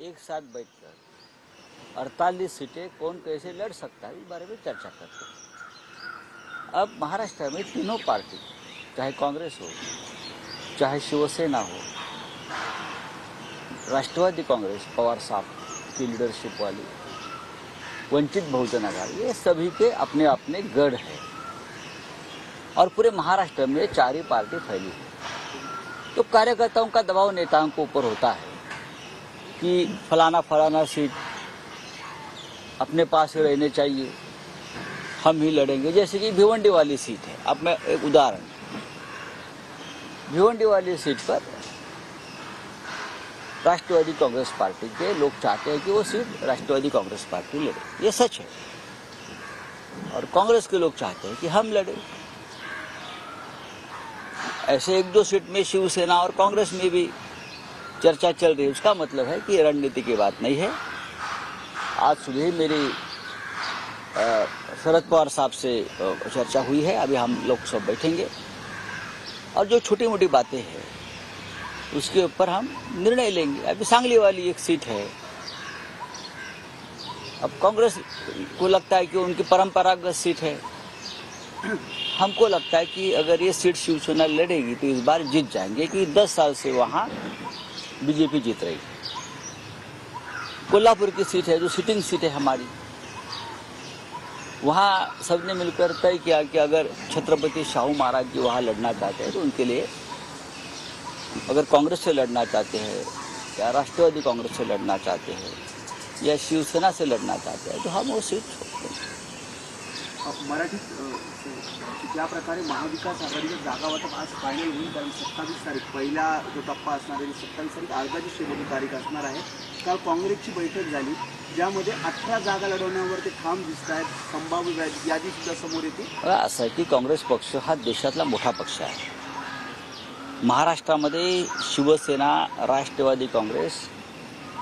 एक साथ बैठकर 48 सीटें कौन कैसे लड़ सकता है, इस बारे में चर्चा करते हैं। अब महाराष्ट्र में तीनों पार्टी, चाहे कांग्रेस हो, चाहे शिवसेना हो, राष्ट्रवादी कांग्रेस पवार साहब की लीडरशिप वाली, वंचित बहुजन आघाड़ी, ये सभी के अपने अपने गढ़ है और पूरे महाराष्ट्र में चार ही पार्टी फैली है। तो कार्यकर्ताओं का दबाव नेताओं के ऊपर होता है कि फलाना सीट अपने पास ही रहने चाहिए, हम ही लड़ेंगे। जैसे कि भिवंडी वाली सीट है, अब मैं एक उदाहरण, भिवंडी वाली सीट पर राष्ट्रवादी कांग्रेस पार्टी के लोग चाहते हैं कि वो सीट राष्ट्रवादी कांग्रेस पार्टी लड़े, ये सच है। और कांग्रेस के लोग चाहते हैं कि हम लड़े। ऐसे एक दो सीट में शिवसेना और कांग्रेस में भी चर्चा चल रही है। उसका मतलब है कि रणनीति की बात नहीं है। आज सुबह मेरी शरद पवार साहब से चर्चा हुई है, अभी हम लोग सब बैठेंगे और जो छोटी मोटी बातें हैं उसके ऊपर हम निर्णय लेंगे। अभी सांगली वाली एक सीट है, अब कांग्रेस को लगता है कि उनकी परंपरागत सीट है, हमको लगता है कि अगर ये सीट शिवसेना लड़ेगी तो इस बार जीत जाएंगे, क्योंकि 10 साल से वहाँ बीजेपी जीत रही है। कोल्हापुर की सीट है जो सिटिंग सीट है हमारी, वहाँ सबने मिलकर तय किया कि अगर छत्रपति शाहू महाराज जी वहाँ लड़ना चाहते हैं तो उनके लिए, अगर कांग्रेस से लड़ना चाहते हैं या राष्ट्रवादी कांग्रेस से लड़ना चाहते हैं या शिवसेना से लड़ना चाहते हैं तो हम वो सीट छोड़ते हैं। मराठीत ज्या प्रकारे महाविकास आघाडीचं जागा वाटप आज फायनल होईल, कारण 27 तारीख पहिला जो टप्पा असणार आहे, 27 तारीख अर्जाची शेवटची तारीख असणार आहे। काल काँग्रेसची बैठक झाली ज्यामध्ये 18 जागा लढवण्यावर ते ठाम दिसत आहेत, संभाव्य यादी सुद्धा समोर येते। असं आहे की काँग्रेस पक्ष हा देशातला मोठा पक्ष आहे। महाराष्ट्रामध्ये शिवसेना, राष्ट्रवादी काँग्रेस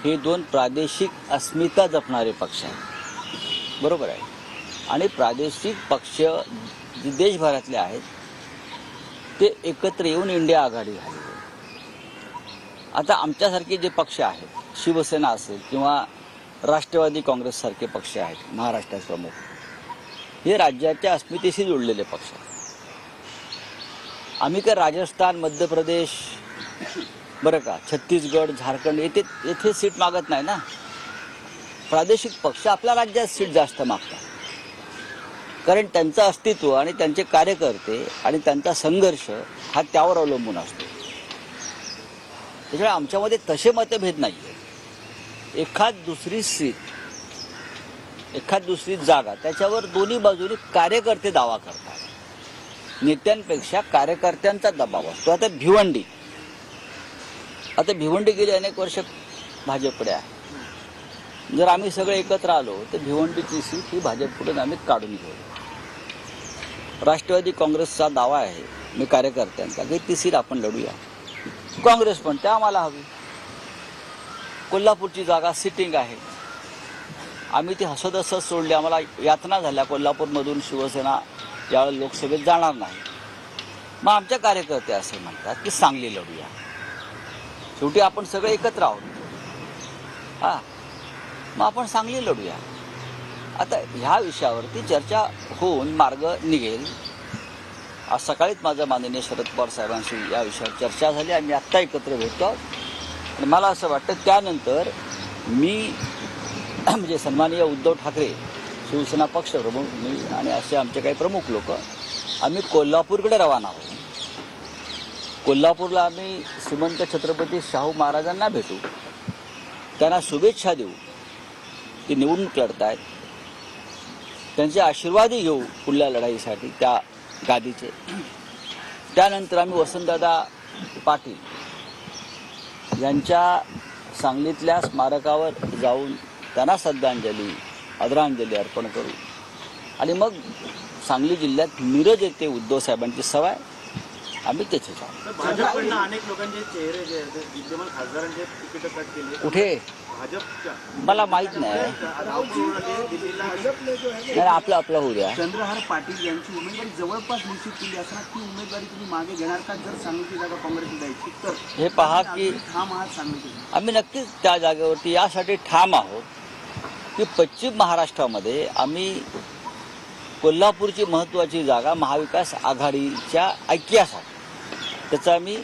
हे दोन प्रादेशिक अस्मिता जपणारे पक्ष आहेत, बरोबर आहे। आणि प्रादेशिक पक्ष जे देशभरातले आहेत ते एकत्र येऊन इंडिया आघाडी झाली। आता आमच्यासारखे जे पक्ष आहेत, शिवसेना असेल किंवा राष्ट्रवादी काँग्रेस सारखे पक्ष आहेत महाराष्ट्राचे प्रमुख, हे राज्याच्या अस्मितेशी जोडलेले पक्ष आहेत। आम्ही काय राजस्थान, मध्य प्रदेश, बरं का, छत्तीसगड, झारखंड येथे सीट मागत नाही ना। प्रादेशिक पक्ष आपल्या राज्यात सीट जास्त मागतात, कारण त्यांचं अस्तित्व आणि त्यांचे कार्यकर्ते आणि त्यांचा संघर्ष हा त्यावर अवलंबून असतो। त्यामुळे आमच्यामध्ये तसे मतभेद नाही आहे। एखाद दुसरी जागा त्याच्यावर दोन्ही बाजूनी कार्यकर्ते दावा करतात, नेत्यांपेक्षा कार्यकर्त्यांचा दबाव असतो। आता भिवंडी गेली अनेक वर्ष भाजपकडे आहे। जर आम्ही सगळे एकत्र आलो तर भिवंडीची सीट ही भाजपकडून आम्ही काढून घेऊ। राष्ट्रवादी काँग्रेसचा दावा आहे मी कार्यकर्त्यांचा की ती सीट आपण लढूया, काँग्रेस पण त्या आम्हाला हवी। कोल्हापूरची जागा सिटिंग आहे, आम्ही ती हसत सोडली, आम्हाला यातना झाल्या कोल्हापूरमधून शिवसेना यावेळेला लोकसभेत जाणार नाही। मग आमच्या कार्यकर्ते असे म्हणतात की सांगली लढूया। शेवटी आपण सगळे एकत्र आहोत, हां, मग आपण सांगली लढूया। आता ह्या विषयावरती चर्चा होऊन मार्ग निघेल। आज सकाळीच माझ्या माननीय शरद पवार साहेबांशी या विषयावर चर्चा झाली, आम्ही आत्ता एकत्र भेटतो आणि मला असं वाटतं त्यानंतर मी म्हणजे सन्माननीय उद्धव ठाकरे, शिवसेना पक्ष प्रमुख, मी आणि असे आमचे काही प्रमुख लोक आम्ही कोल्हापूरकडे रवाना आहोत। कोल्हापूरला आम्ही श्रीमंत छत्रपती शाहू महाराजांना भेटू, त्यांना शुभेच्छा देऊ, ते निवडणूक लढतायत, त्यांचे आशीर्वादही घेऊ पुढल्या लढाईसाठी त्या गादीचे। त्यानंतर आम्ही वसंतदादा पाटील यांच्या सांगलीतल्या स्मारकावर जाऊन त्यांना श्रद्धांजली, आदरांजली अर्पण करू आणि मग सांगली जिल्ह्यात मिरज येथे उद्धव साहेबांची सभा आहे, आम्ही तेथेच आहोत. भाजपकडनं अनेक लोकांचे चेहरे जे आहेत, विद्यमान खासदारांचे तिकीट कट केले. कुठे भाजपच्या मला माहित नाही. दिल्लीला नाही, आपलं आपलं होऊ द्या. चंद्रहार पाटील यांची उमेदवारी जवळपास निश्चित केली असताना ती उमेदवारी तुम्ही मागे घेणार का? जर सांगलीची जागा काँग्रेसला द्यायची तर हे पहा की ठाम आहात सांगलीची. आम्ही नक्कीच त्या जागेवरती यासाठी ठाम आहोत की पश्चिम महाराष्ट्रामध्ये आम्ही कोल्हापूरची महत्त्वाची जागा महाविकास आघाडीच्या ऐक्यासाठी त्याचं आम्ही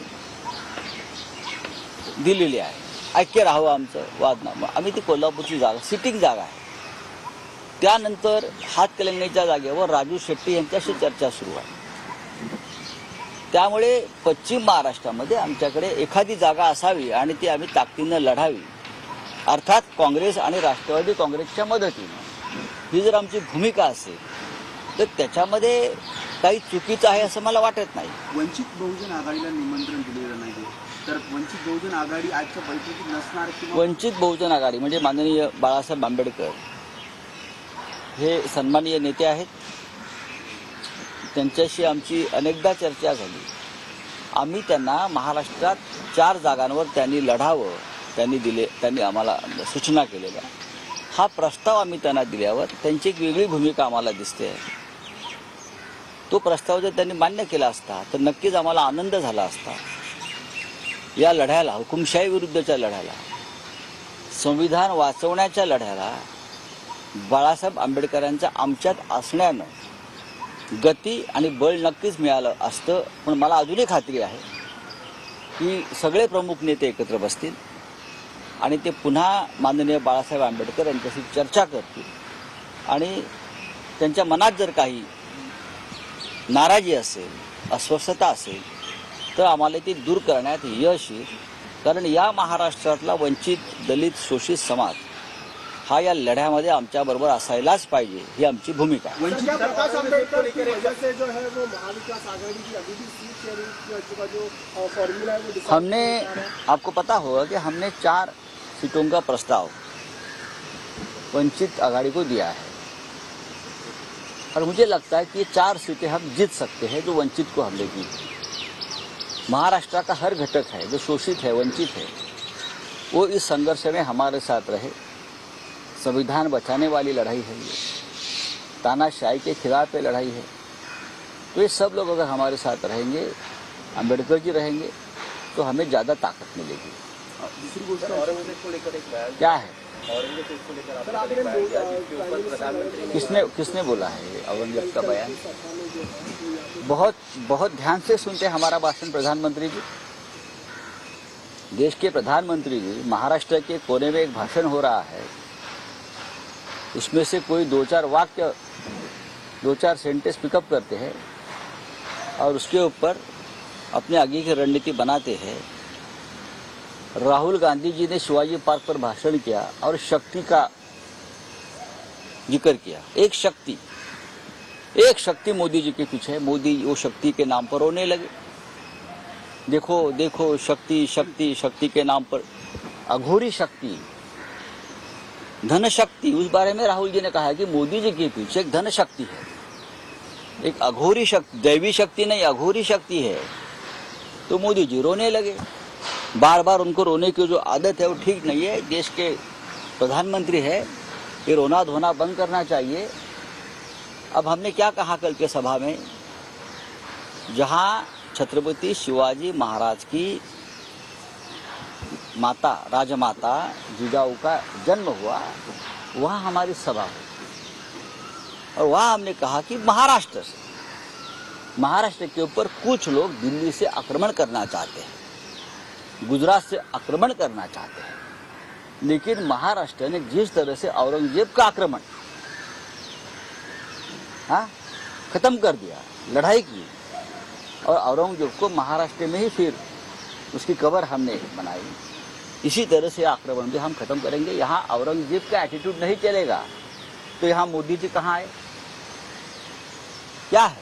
दिलेली आहे. ऐक्य राहावं आमचं वादनामं. आम्ही ती कोल्हापूरची जागा सिटिंग जागा आहे. त्यानंतर हातकलंगणीच्या जागेवर राजू शेट्टी यांच्याशी चर्चा सुरू आहे. त्यामुळे पश्चिम महाराष्ट्रामध्ये आमच्याकडे एखादी जागा असावी आणि ती आम्ही ताकदीनं लढावी, अर्थात काँग्रेस आणि राष्ट्रवादी काँग्रेसच्या मदतीनं. ही जर आमची भूमिका असेल तर त्याच्यामध्ये काही चुकीचं आहे असं मला वाटत नाही. वंचित बहुजन आघाडीला निमंत्रण दिलेलं नाही तर वंचित बहुजन आघाडी आजच्या बैठकीत नसणार किंवा वंचित बहुजन आघाडी म्हणजे माननीय बाळासाहेब आंबेडकर हे सन्माननीय नेते आहेत. त्यांच्याशी आमची अनेकदा चर्चा झाली. आम्ही त्यांना महाराष्ट्रात 4 जागांवर त्यांनी लढावं त्यांनी आम्हाला सूचना केलेल्या. हा प्रस्ताव आम्ही त्यांना दिल्यावर त्यांची एक वेगळी भूमिका आम्हाला दिसते. तो प्रस्ताव जर त्यांनी मान्य केला असता तर नक्कीच आम्हाला आनंद झाला असता. या लढ्याला, हुकुमशाही विरुद्धच्या लढ्याला, संविधान वाचवण्याच्या लढ्याला बाळासाहेब आंबेडकरांच्या आमच्यात असण्यानं गती आणि बळ नक्कीच मिळालं असतं. पण मला अजूनही खात्री आहे की सगळे प्रमुख नेते एकत्र बसतील आणि ते पुन्हा माननीय बाळासाहेब आंबेडकर यांच्याशी चर्चा करतील आणि त्यांच्या मनात जर काही नाराजी असेल, अस्वस्थता असेल तर आम्हाला ती दूर करण्यात यश येईल. कारण या महाराष्ट्रातला वंचित, दलित, शोषित समाज हा या लढ्यामध्ये आमच्याबरोबर असायलाच पाहिजे, ही आमची भूमिका आहे. प्रकाश आंबेडकर की वजह से जो है वो महाविकास आघाड़ी की अभी भी सीट शेयरिंग का जो फॉर्मूला है वो decide हमने, नहीं हो रहा है। आपको पता होगा कि हमने 4 सीटों का प्रस्ताव वंचित आघाड़ी को दिया है और मुझे लगता है कि ये 4 सीटें हम जीत सकते हैं जो वंचित को हमने दी. महाराष्ट्र का हर घटक है जो शोषित है, वंचित है, वो इस संघर्ष में हमारे साथ रहे. संविधान बचाने वाली लड़ाई है ये, तानाशाही के खिलाफ ये लड़ाई है. तो ये सब लोग अगर हमारे साथ रहेंगे, अम्बेडकर जी रहेंगे, तो हमें ज़्यादा ताकत मिलेगी. दुसरी गोष्ट औरंगजेब को लेकर एक बयान, क्या है, औरंगजेब को लेकर आपने एक बयान दिया जिसके ऊपर प्रधानमंत्री किसने बोला है औरंगजेब का बयान? बहुत ध्यान से सुनते हैं हमारा भाषण प्रधानमंत्री जी. देश के प्रधानमंत्री जी, महाराष्ट्र के कोने में एक भाषण हो रहा है, उसमें से कोई 2-4 वाक्य, 2-4 सेंटेंस पिकअप करते हैं और उसके ऊपर अपने आगे की रणनीति बनाते हैं. राहुल गांधी जी ने शिवाजी पार्क पर भाषण किया और शक्ति का जिक्र किया. एक शक्ति मोदी जी के पीछे है. मोदी वो शक्ति के नाम पर रोने लगे. देखो देखो शक्ति शक्ति शक्ति के नाम पर अघोरी शक्ति, धन शक्ति. उस बारे में राहुल जी ने कहा कि मोदी जी के पीछे एक धन शक्ति है, एक अघोरी शक्ति, दैवी शक्ति नहीं, अघोरी शक्ति है. तो मोदी जी रोने लगे. बार बार उनको रोने की जो आदत है वो ठीक नहीं है. देश के प्रधानमंत्री है, ये रोना धोना बंद करना चाहिए. अब हमने क्या कहा कल के सभा में, जहां छत्रपति शिवाजी महाराज की माता, राजमाता जिजाऊ का जन्म हुआ, वहाँ हमारी सभा हुई और वहाँ हमने कहा कि महाराष्ट्र के ऊपर कुछ लोग दिल्ली से आक्रमण करना चाहते हैं, गुजरात से आक्रमण करना चाहते हैं, लेकिन महाराष्ट्र ने जिस तरह से औरंगजेब का आक्रमण खत्म कर दिया, लड़ाई की, और औरंगजेब को महाराष्ट्र में ही फिर उसकी कब्र हमने बनाई, इसी तरह से आक्रमण भी हम खत्म करेंगे. यहाँ औरंगजेब का एटीट्यूड नहीं चलेगा तो यहाँ मोदी जी कहाँ है, क्या है?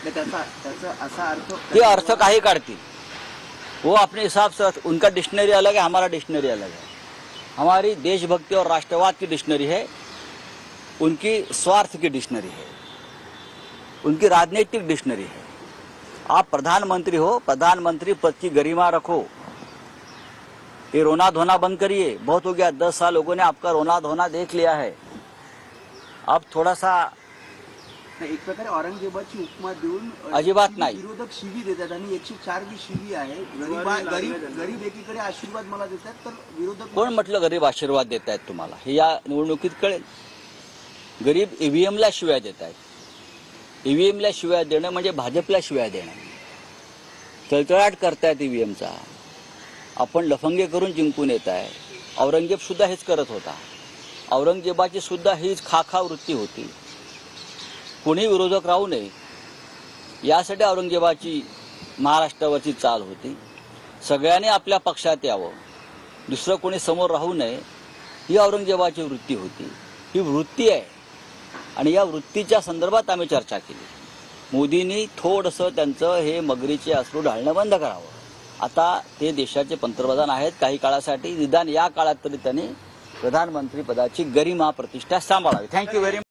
त्याचा असा अर्थ ये अर्थ काही काढतील. वो अपने हिसाब से, उनका डिक्शनरी अलग है, हमारा डिक्शनरी अलग है. हमारी देशभक्ति और राष्ट्रवाद की डिक्शनरी है, उनकी स्वार्थ की डिक्शनरी है, उनकी राजनीतिक डिक्शनरी है. आप प्रधानमंत्री हो, प्रधानमंत्री पद की गरिमा रखो। ये रोना धोना बंद करिए, बहुत हो गया। 10 साल लोगों ने आपका रोना धोना देख लिया है। अब थोड़ा सा एक प्रकारे औरंगजेबाची उपमा देऊन अजिबात नाही. विरोधक शिवी देतात आणि 104 जी शिवी आहे. गरीब एकीकडे आशीर्वाद मला देतात, तर विरोधक कोण म्हटलं गरीब आशीर्वाद देत आहेत तुम्हाला? हे या निवडणुकीत कळेल. गरीब ईव्हीएमला शिव्या देत आहेत. ईव्हीएमला शिव्या देणं म्हणजे भाजपला शिव्या देणं. तळतळाट करतायत ईव्हीएमचा. आपण लफंगे करून जिंकून येत आहे. औरंगजेब सुद्धा हेच करत होता. औरंगजेबाची सुद्धा हीच खाखा वृत्ती होती. कोणी विरोधक राहू नये यासाठी औरंगजेबाची महाराष्ट्रावरची चाल होती. सगळ्यांनी आपल्या पक्षात यावं, दुसरं कोणी समोर राहू नये, ही औरंगजेबाची वृत्ती होती. ही वृत्ती आहे आणि या वृत्तीच्या संदर्भात आम्ही चर्चा केली. मोदींनी थोडंसं त्यांचं हे मगरीचे अश्रू ढाळणं बंद करावं. आता ते देशाचे पंतप्रधान आहेत काही काळासाठी. निदान या काळात तरी त्यांनी प्रधानमंत्री पदाची गरिमा प्रतिष्ठा सांभाळावी. Thank you very much.